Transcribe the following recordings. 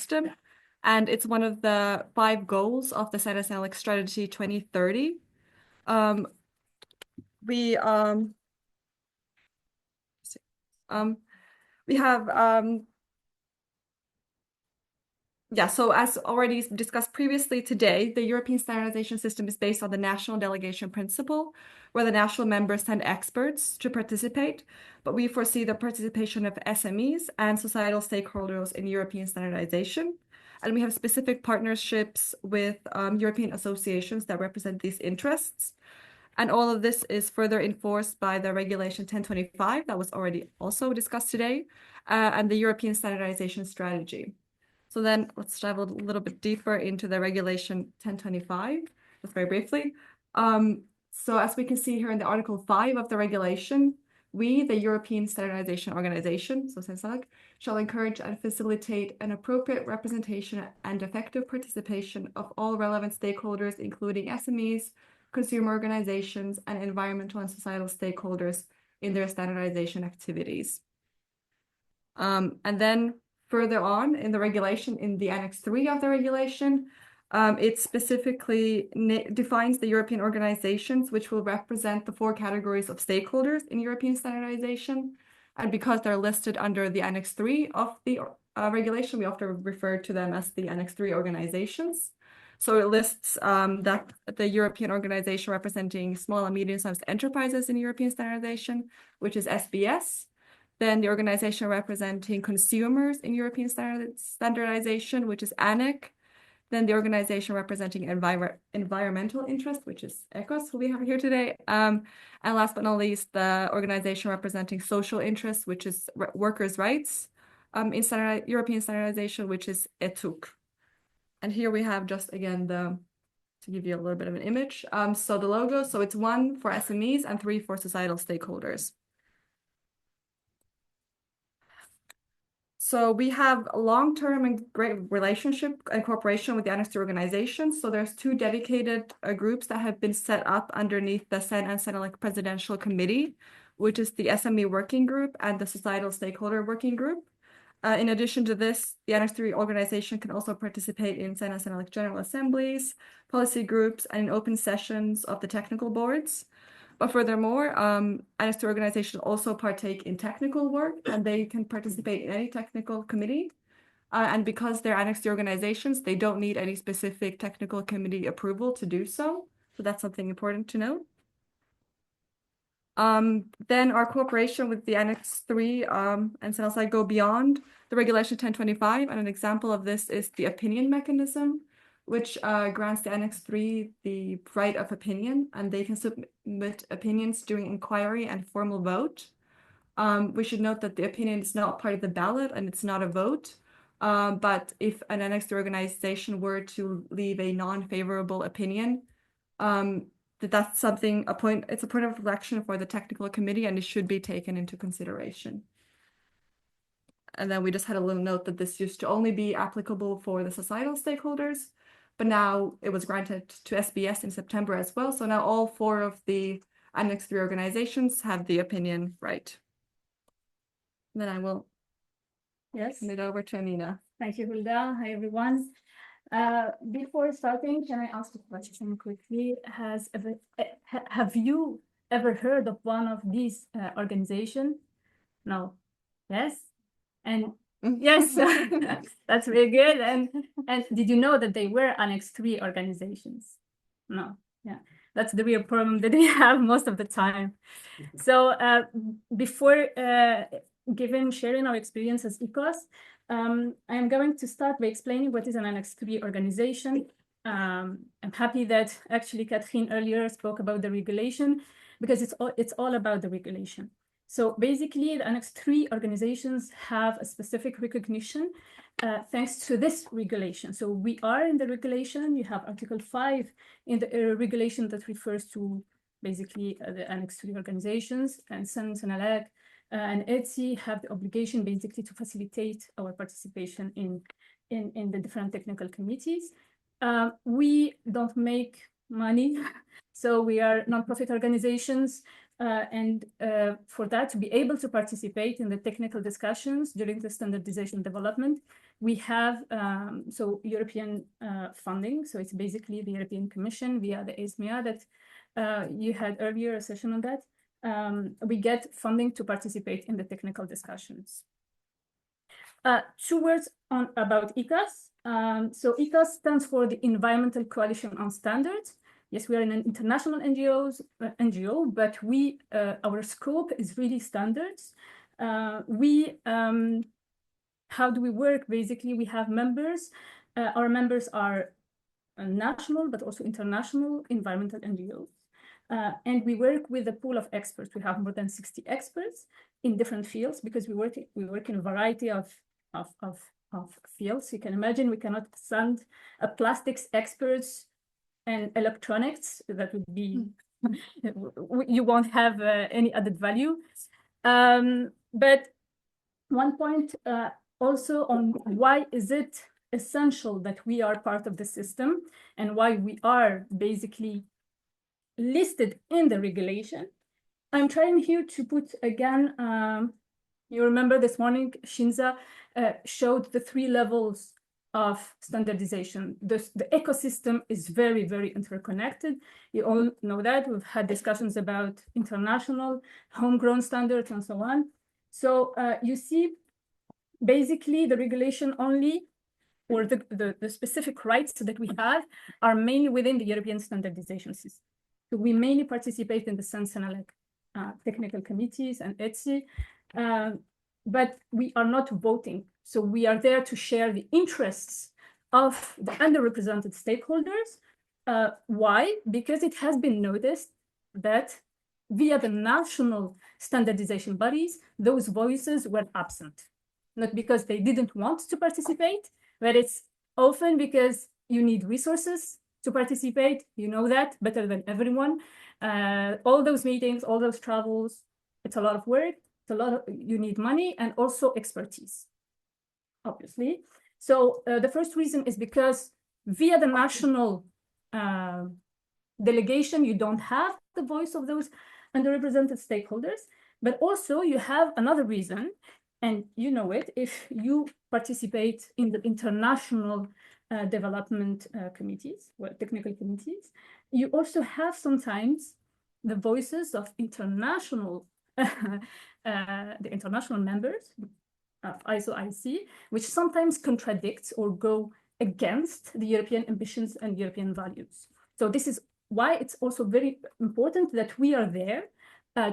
system. And it's one of the 5 goals of the CENELEC Strategy 2030. We have so as already discussed previously today, the European standardization system is based on the national delegation principle, where the national members send experts to participate, but we foresee the participation of SMEs and societal stakeholders in European standardization. And we have specific partnerships with European associations that represent these interests. And all of this is further enforced by the Regulation 1025 that was already also discussed today, and the European Standardization Strategy. So then let's dive a little bit deeper into the Regulation 1025, just very briefly. So as we can see here in the Article 5 of the regulation, we, the European Standardization Organization, so CENELEC, shall encourage and facilitate an appropriate representation and effective participation of all relevant stakeholders, including SMEs, consumer organizations, and environmental and societal stakeholders in their standardization activities. And then further on in the regulation, in the Annex III of the regulation, it specifically defines the European organizations which will represent the 4 categories of stakeholders in European standardization. And because they're listed under the Annex III of the regulation, we often refer to them as the Annex III organizations. So it lists that the European organization representing small and medium-sized enterprises in European standardization, which is SBS. Then the organization representing consumers in European standardization, which is ANEC. Then the organization representing environmental interest, which is ECOS, who we have here today. And last but not least, the organization representing social interests, which is workers' rights in European standardization, which is ETUC. And here we have just, again, to give you a little bit of an image. So the logo, so it's 1 for SMEs and 3 for societal stakeholders. So we have a long-term and great relationship and cooperation with the Annex III organizations. So there's 2 dedicated groups that have been set up underneath the CEN and CENELEC Presidential Committee, which is the SME Working Group and the Societal Stakeholder Working Group. In addition to this, the Annex III organization can also participate in CEN and CENELEC General Assemblies, policy groups, and in open sessions of the technical boards. But furthermore, Annex II organizations also partake in technical work, and they can participate in any technical committee. And because they're Annex II organizations, they don't need any specific technical committee approval to do so. So that's something important to note. Then our cooperation with the Annex III and CENELEC go beyond the Regulation 1025, and an example of this is the opinion mechanism, which grants the Annex III the right of opinion, and they can submit opinions during inquiry and formal vote. We should note that the opinion is not part of the ballot and it's not a vote. But if an Annex III organization were to leave a non-favorable opinion, that's something, it's a point of reflection for the technical committee, and it should be taken into consideration. And then we just had a little note that this used to only be applicable for the societal stakeholders, but now it was granted to SBS in September as well. So now all 4 of the Annex III organizations have the opinion right. And then I will hand it over to Amina. Thank you, Hulda. Hi, everyone. Before starting, can I ask a question quickly? Have you ever heard of one of these organizations? No. Yes? And yes, that's very good. And did you know that they were Annex III organizations? No. Yeah, that's the real problem that they have most of the time. So before sharing our experience as ECOS, I am going to start by explaining what is an Annex III organization. I'm happy that actually Catherine earlier spoke about the regulation, because it's all about the regulation. So basically, the Annex III organizations have a specific recognition thanks to this regulation. So we are in the regulation. You have Article 5 in the regulation that refers to basically the Annex III organizations, and CEN, CENELEC, and ETSI have the obligation basically to facilitate our participation in the different technical committees. We don't make money, so we are nonprofit organizations. And for that to be able to participate in the technical discussions during the standardization development, we have so European funding. So it's basically the European Commission via the AISSANI that you had earlier a session on that. We get funding to participate in the technical discussions. 2 words about ECOS. So ECOS stands for the Environmental Coalition on Standards. Yes, we are an international NGO, but our scope is really standards. How do we work? Basically, we have members. Our members are national, but also international environmental NGOs. And we work with a pool of experts. We have more than 60 experts in different fields because we work in a variety of fields. You can imagine we cannot send a plastics experts and electronics. That would be, you won't have any added value. But one point also on why is it essential that we are part of the system and why we are basically listed in the regulation. I'm trying here to put again, you remember this morning, Shinza showed the 3 levels of standardization. The ecosystem is very, very interconnected. You all know that. We've had discussions about international, homegrown standards and so on. So you see, basically the regulation only, or the specific rights that we have are mainly within the European standardization system. So we mainly participate in the CENELEC technical committees and ECOS, but we are not voting. So we are there to share the interests of the underrepresented stakeholders. Why? Because it has been noticed that via the national standardization bodies, those voices were absent. Not because they didn't want to participate, but it's often because you need resources to participate. You know that better than everyone. All those meetings, all those travels, it's a lot of work. You need money and also expertise, obviously. So the first reason is because via the national delegation, you don't have the voice of those underrepresented stakeholders, but also you have another reason, and you know it, if you participate in the international development committees, well, technical committees, you also have sometimes the voices of international, the international members of AISSANI, which sometimes contradicts or go against the European ambitions and European values. So this is why it's also very important that we are there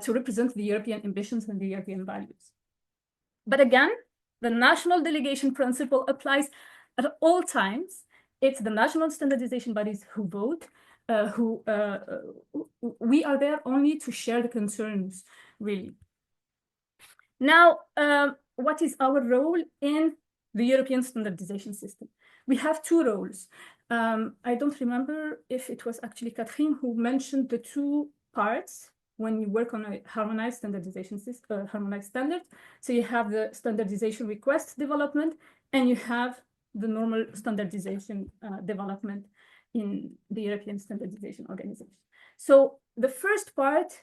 to represent the European ambitions and the European values. But again, the national delegation principle applies at all times. It's the national standardization bodies who vote, we are there only to share the concerns, really. Now, what is our role in the European standardization system? We have 2 roles. I don't remember if it was actually Catherine who mentioned the 2 parts when you work on a harmonized standardization system, harmonized standards. So you have the standardization request development, and you have the normal standardization development in the European Standardization Organization. So the first part,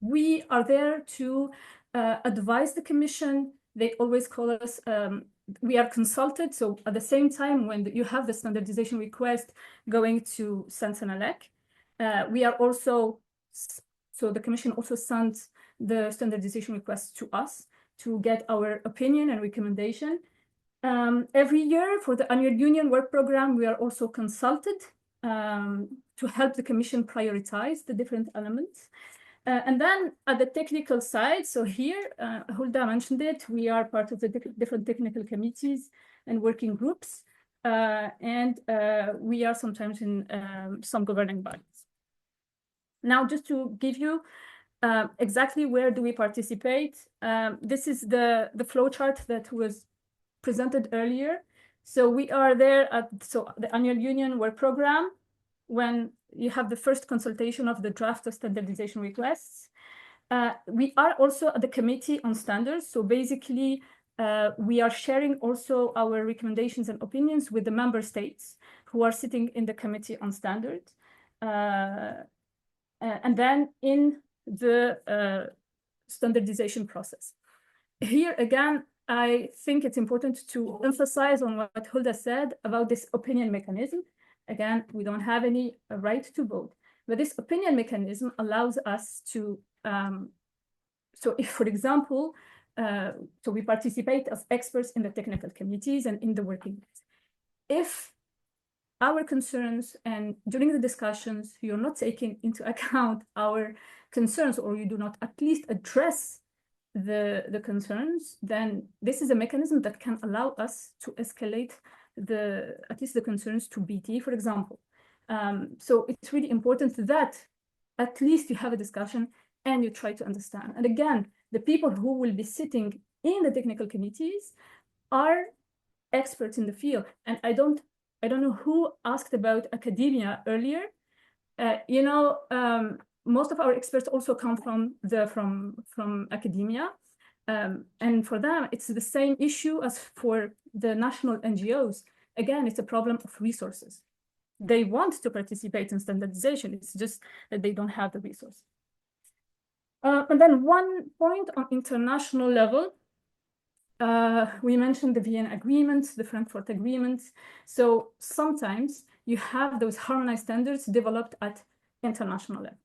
we are there to advise the Commission. They always call us, we are consulted. So at the same time, when you have the standardization request going to CENELEC, we are also, so the Commission also sends the standardization request to us to get our opinion and recommendation. Every year for the annual union work program, we are also consulted to help the Commission prioritize the different elements. And then at the technical side, so here, Hulda mentioned it, we are part of the different technical committees and working groups, and we are sometimes in some governing bodies. Now, just to give you exactly where do we participate, this is the flowchart that was presented earlier. So we are there at the annual union work program, when you have the first consultation of the draft of standardization requests. We are also at the committee on standards. So basically, we are sharing also our recommendations and opinions with the member states who are sitting in the committee on standards. And then in the standardization process. Here again, I think it's important to emphasize on what Hulda said about this opinion mechanism. Again, we don't have any right to vote, but this opinion mechanism allows us to, so if, for example, so we participate as experts in the technical committees and in the working groups. If our concerns and during the discussions, you're not taking into account our concerns, or you do not at least address the concerns, then this is a mechanism that can allow us to escalate at least the concerns to BT, for example. So it's really important that at least you have a discussion and you try to understand. And again, the people who will be sitting in the technical committees are experts in the field. And I don't know who asked about academia earlier. You know, most of our experts also come from academia. And for them, it's the same issue as for the national NGOs. Again, it's a problem of resources. They want to participate in standardization. It's just that they don't have the resource. And then one point on international level, we mentioned the Vienna agreements, the Frankfurt agreements. So sometimes you have those harmonized standards developed at international level.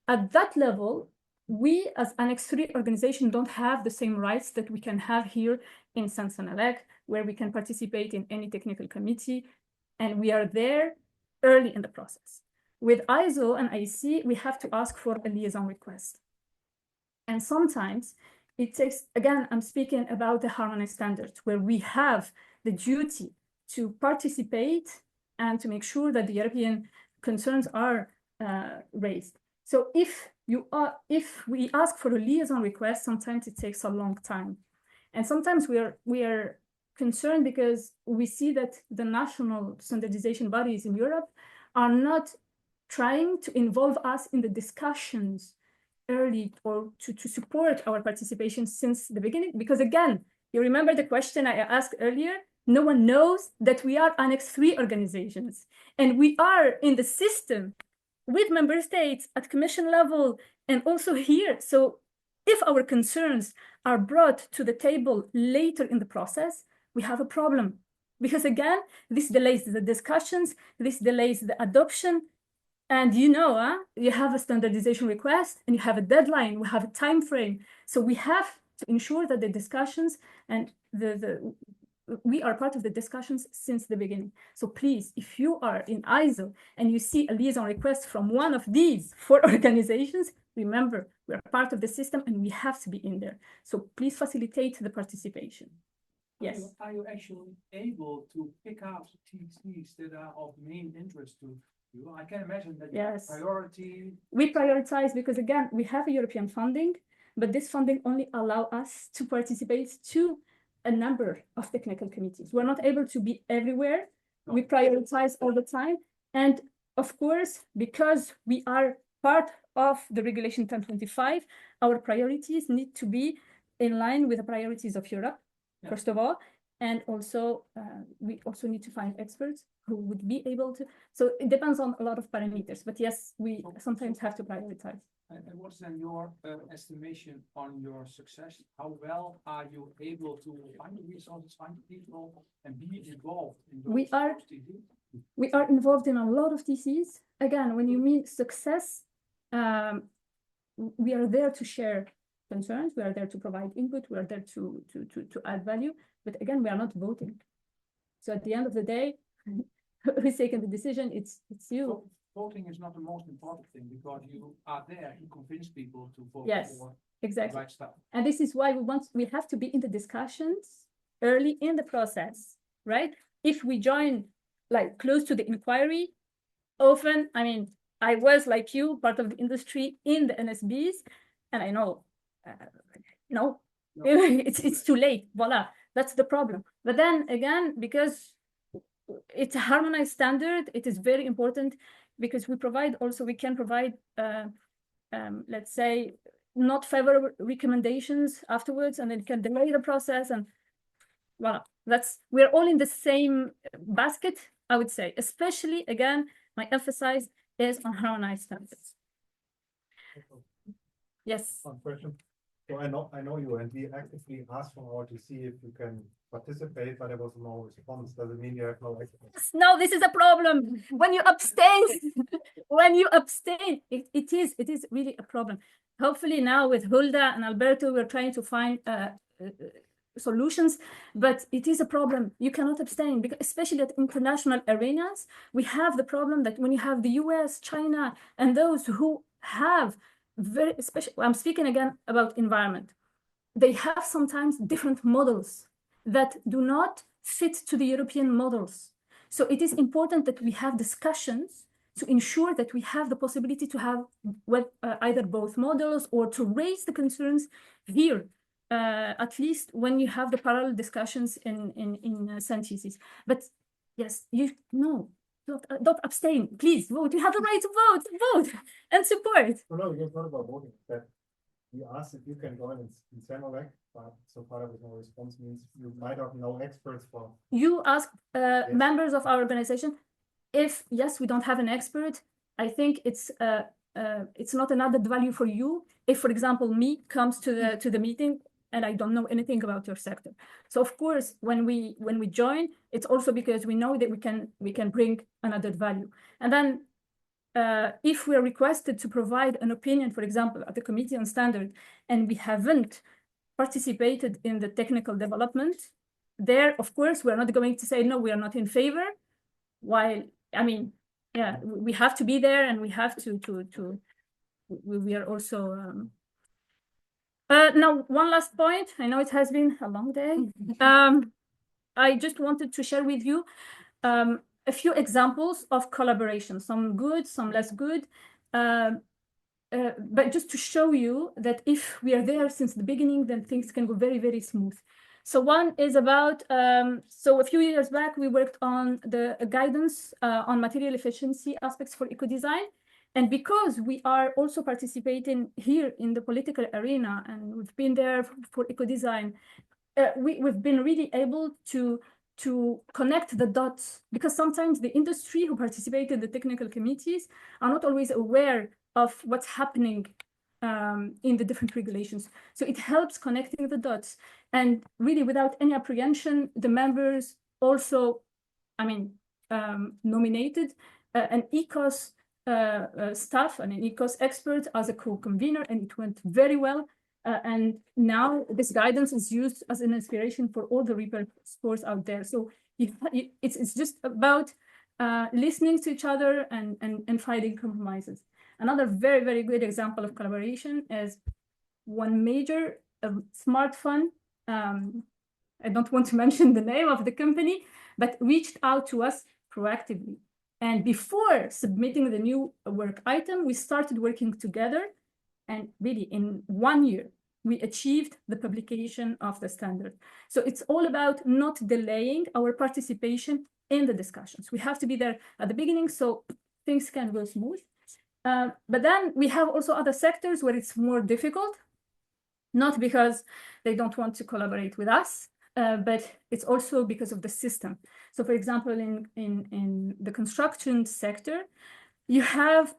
At that level, we as Annex III organization don't have the same rights that we can have here in CENELEC, where we can participate in any technical committee, and we are there early in the process. With ISO and IEC, we have to ask for a liaison request. And sometimes it takes, again, I'm speaking about the harmonized standards, where we have the duty to participate and to make sure that the European concerns are raised. So if we ask for a liaison request, sometimes it takes a long time. And sometimes we are concerned because we see that the national standardization bodies in Europe are not trying to involve us in the discussions early or to support our participation since the beginning. Because again, you remember the question I asked earlier? No one knows that we are Annex III organizations, and we are in the system with member states at commission level and also here. So if our concerns are brought to the table later in the process, we have a problem. Because again, this delays the discussions, this delays the adoption. And you know, you have a standardization request and you have a deadline, we have a time frame. So we have to ensure that the discussions and we are part of the discussions since the beginning. So please, if you are in ISO and you see a liaison request from one of these 4 organizations, remember, we are part of the system and we have to be in there. So please facilitate the participation. Yes. Are you actually able to pick out TCs that are of main interest to you? I can imagine that yes. Priority. We prioritize because again, we have a European funding, but this funding only allows us to participate to a number of technical committees. We're not able to be everywhere. No. We prioritize all the time. And of course, because we are part of the Regulation 1025, our priorities need to be in line with the priorities of Europe, yeah. First of all. And also, we also need to find experts who would be able to. So it depends on a lot of parameters. But yes, we sometimes have to prioritize. And what's then your estimation on your success? How well are you able to find the resources, find the people, and be involved in those? We are involved in a lot of TCs. Again, when you mean success, we are there to share concerns. We are there to provide input. We are there to add value. But again, we are not voting. So at the end of the day, who's taking the decision? It's you. So voting is not the most important thing because you are there to convince people to vote yes, for exactly. the right stuff. And this is why we have to be in the discussions early in the process, right? If we join like close to the inquiry, often, I mean, I was like you, part of the industry in the NSBs, and I know, no, it's too late. Voila, that's the problem. But then again, because it's a harmonized standard, it is very important because we can provide, let's say, not favorable recommendations afterwards, and then can delay the process. And voila, we're all in the same basket, I would say. Especially, again, my emphasis is on harmonized standards. Yes. One question. So I know you, and we actively asked from our GC if you can participate, but there was no response. Does it mean you have no experts? No, this is a problem. When you abstain, it is really a problem. Hopefully now with Hulda and Alberto, we're trying to find solutions, but it is a problem. You cannot abstain, because especially at international arenas, we have the problem that when you have the US, China, and those who have very, especially, I'm speaking again about environment, they have sometimes different models that do not fit to the European models. So it is important that we have discussions to ensure that we have the possibility to have either both models or to raise the concerns here, at least when you have the parallel discussions in synthesis. But yes, don't abstain, please vote. You have the right to vote and support. No, it's not about voting. That we asked if you can join in CENELEC, but so far there was no response. Means you might have no experts for. You ask members of our organization. If yes, we don't have an expert, I think it's not an added value for you. If, for example, me comes to the meeting and I don't know anything about your sector. So of course, when we join, it's also because we know that we can bring an added value. And then if we are requested to provide an opinion, for example, at the Committee on Standard, and we haven't participated in the technical development, there, of course, we're not going to say, no, we are not in favor. While, I mean, yeah, we have to be there, and we have we are also, now, one last point. I know it has been a long day. I just wanted to share with you a few examples of collaboration, some good, some less good, but just to show you that if we are there since the beginning, then things can go very, very smooth. So one is about, so a few years back, we worked on the guidance on material efficiency aspects for eco-design. And because we are also participating here in the political arena, and we've been there for eco-design, we've been really able to connect the dots, because sometimes the industry who participate in the technical committees are not always aware of what's happening in the different regulations. So it helps connecting the dots, and really without any apprehension, the members also, I mean, nominated an ECOS staff and an ECOS expert as a co-convener, and it went very well. And now this guidance is used as an inspiration for all the repair stores out there. So it's just about listening to each other and finding compromises. Another very, very good example of collaboration is one major smart fund. I don't want to mention the name of the company, but reached out to us proactively. And before submitting the new work item, we started working together. And really, in 1 year, we achieved the publication of the standard. So it's all about not delaying our participation in the discussions. We have to be there at the beginning so things can go smooth. But then we have also other sectors where it's more difficult, not because they don't want to collaborate with us, but it's also because of the system. So for example, in the construction sector, you have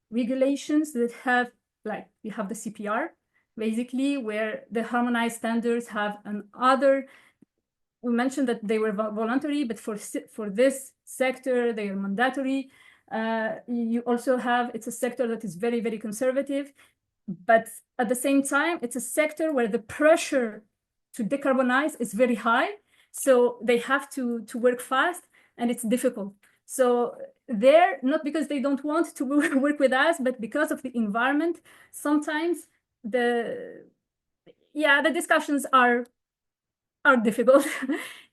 regulations that have, like, you have the CPR, basically, where the harmonized standards have another. We mentioned that they were voluntary, but for this sector, they are mandatory. You also have, it's a sector that is very, very conservative, but at the same time, it's a sector where the pressure to decarbonize is very high. So they have to work fast, and it's difficult. So they're not because they don't want to work with us, but because of the environment, sometimes the discussions are difficult.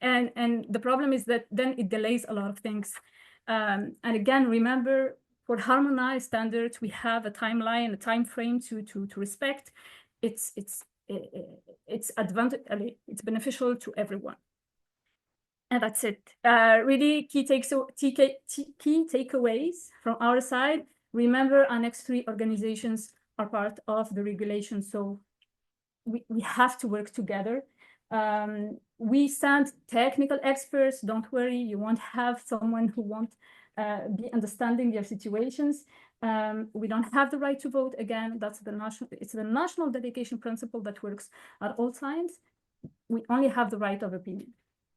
and the problem is that then it delays a lot of things. And again, remember, for harmonized standards, we have a timeline, a time frame to respect. It's beneficial to everyone. And that's it. Really key takeaways from our side. Remember, Annex III organizations are part of the regulation, so we have to work together. We send technical experts. Don't worry, you won't have someone who won't be understanding your situations. We don't have the right to vote. Again, it's the national delegation principle that works at all times. We only have the right of opinion.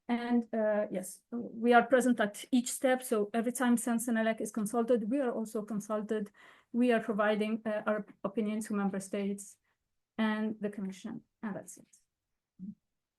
And yes, we are present at each step. So every time CENELEC is consulted, we are also consulted. We are providing our opinion to member states and the Commission, and that's it.